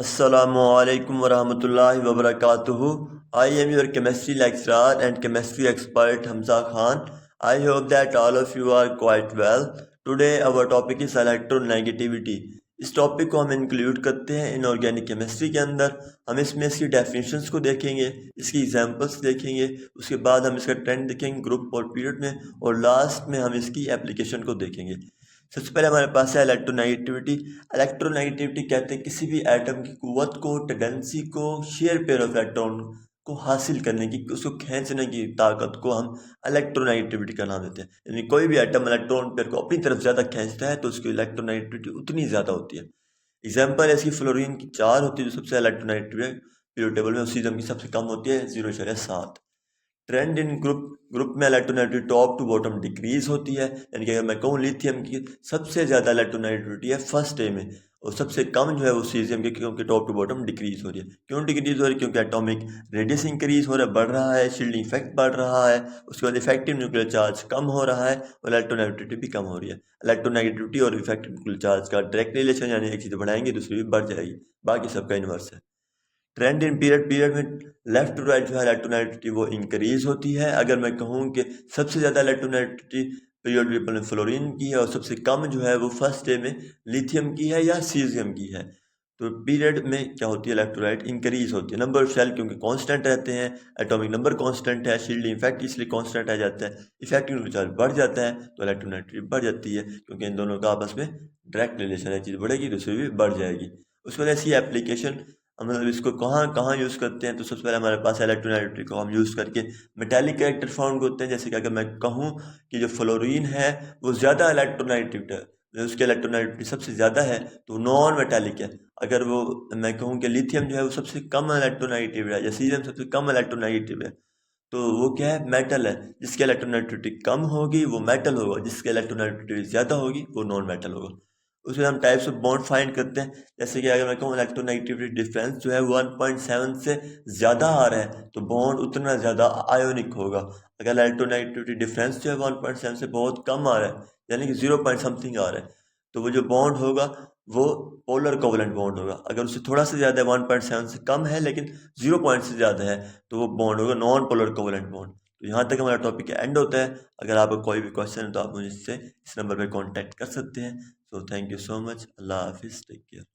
Assalamualaikum warahmatullahi wabarakatuh. I am your chemistry lecturer and chemistry expert Hamza Khan. I hope that all of you are quite well. Today our topic is electronegativity. इस topic को हम include करते हैं inorganic chemistry के अंदर। हम इसमें इसकी डेफिनेशंस को देखेंगे, इसकी एग्जांपल्स देखेंगे, उसके बाद हम इसका ट्रेंड देखेंगे ग्रुप और पीरियड में, और लास्ट में हम इसकी एप्लीकेशन को देखेंगे। सबसे पहले हमारे पास है इलेक्ट्रोनेगेटिविटी। इलेक्ट्रोनेगेटिविटी कहते हैं किसी भी एटम की कुव्वत को, टेंडेंसी को, शेयर पेयर ऑफ इलेक्ट्रॉन को हासिल करने की, उसको खींचने की ताकत को हम इलेक्ट्रोनेगेटिविटी का नाम देते हैं। यानी कोई भी एटम इलेक्ट्रॉन पेयर को अपनी तरफ ज़्यादा खींचता है तो उसकी इलेक्ट्रोनेगेटिविटी उतनी ज़्यादा होती है। एग्जाम्पल है इसकी फ्लोरीन की 4 होती है जो सबसे इलेक्ट्रोनेगेटिव है पीरियड टेबल में, उसी की सबसे कम होती है 0.7। ट्रेंड इन ग्रुप में electronegativity top to bottom decrease होती है। यानी कि अगर मैं कहूँ लिथियम की सबसे ज़्यादा इलेक्ट्रोनेगेटिविटी है फर्स्ट डे में, और सबसे कम जो है वो सीजियम की, क्योंकि टॉप टू बॉटम डिक्रीज हो रही है। क्यों डिक्रीज हो रही है? क्योंकि एटॉमिक रेडियस इंक्रीज हो रहा है, बढ़ रहा है, शील्डिंग इफेक्ट बढ़ रहा है, उसके बाद इफेक्टिव न्यूक्लियर चार्ज कम हो रहा है और इलेक्ट्रोनेगेटिविटी भी कम हो रही है। इलेक्ट्रोनेगेटिविटी और इफेक्टिव न्यूक्लियर चार्ज का डायरेक्ट रिलेशन, यानी एक चीज़ बढ़ाएंगे दूसरी भी बढ़ जाएगी, बाकी सबका इन्वर्स है। ट्रेंड इन पीरियड में लेफ्ट टू राइट जो है इलेक्ट्रोनेगेटिविटी वो इंक्रीज होती है। अगर मैं कहूँ कि सबसे ज़्यादा इलेक्ट्रोनेगेटिविटी पीरियड टेबल में फ्लोरीन की है और सबसे कम जो है वो फर्स्ट डे में लिथियम की है या सीजियम की है, तो पीरियड में क्या होती है इलेक्ट्रोलाइट इंक्रीज होती है। नंबर ऑफ शेल क्योंकि कांस्टेंट रहते हैं, एटॉमिक नंबर कांस्टेंट है, शील्डिंग इफेक्ट इसलिए कांस्टेंट आ जाता है, इफेक्टिव चार्ज बढ़ जाता है तो इलेक्ट्रोनेगेटिविटी बढ़ जाती है, क्योंकि इन दोनों का आपस में डायरेक्ट रिलेशन है। चीज़ बढ़ेगी दूसरी भी बढ़ जाएगी। उसमें ऐसी एप्लीकेशन हम मतलब इसको कहाँ कहाँ यूज़ करते हैं, तो सबसे पहले हमारे पास इलेक्ट्रोनेगेटिविटी को हम यूज़ करके मेटालिक कैरेक्टर फाउंड होते हैं। जैसे कि अगर मैं कहूँ कि जो फ्लोरीन है वो ज़्यादा इलेक्ट्रोनेगेटिव है, उसकी इलेक्ट्रोनेगेटिविटी सबसे ज़्यादा है तो नॉन मेटालिक है। अगर वो मैं कहूँ कि लिथियम जो है वो सबसे कम इलेक्ट्रोनेगेटिव है या सीरियम सबसे कम इलेक्ट्रोनेगेटिव है, तो वो क्या है, मेटल है। जिसकी इलेक्ट्रोनेगेटिविटी कम होगी वो मेटल होगा, जिसकी इलेक्ट्रोनेगेटिविटी ज़्यादा होगी वो नॉन मेटल होगा। उसमें हम टाइप्स ऑफ बॉन्ड फाइंड करते हैं। जैसे कि अगर मैं कहूँ इलेक्ट्रोनेगेटिविटी डिफरेंस जो है 1.7 से ज़्यादा आ रहा है तो बॉन्ड उतना ज़्यादा आयोनिक होगा। अगर इलेक्ट्रोनेगेटिविटी डिफरेंस जो है 1.7 से बहुत कम आ रहा है, यानी कि 0 पॉइंट समथिंग आ रहा है, तो वो जो बॉन्ड होगा वो पोलर कोवलेंट बॉन्ड होगा। अगर उससे थोड़ा सा ज़्यादा है, 1.7 से कम है लेकिन 0 पॉइंट से ज़्यादा है, तो वो बॉन्ड होगा नॉन पोलर कोवलेंट बॉन्ड। तो यहाँ तक हमारा टॉपिक एंड होता है। अगर आपका कोई भी क्वेश्चन है तो आप मुझसे इस नंबर पर कॉन्टैक्ट कर सकते हैं। So thank you so much. Allah Hafiz. Take care.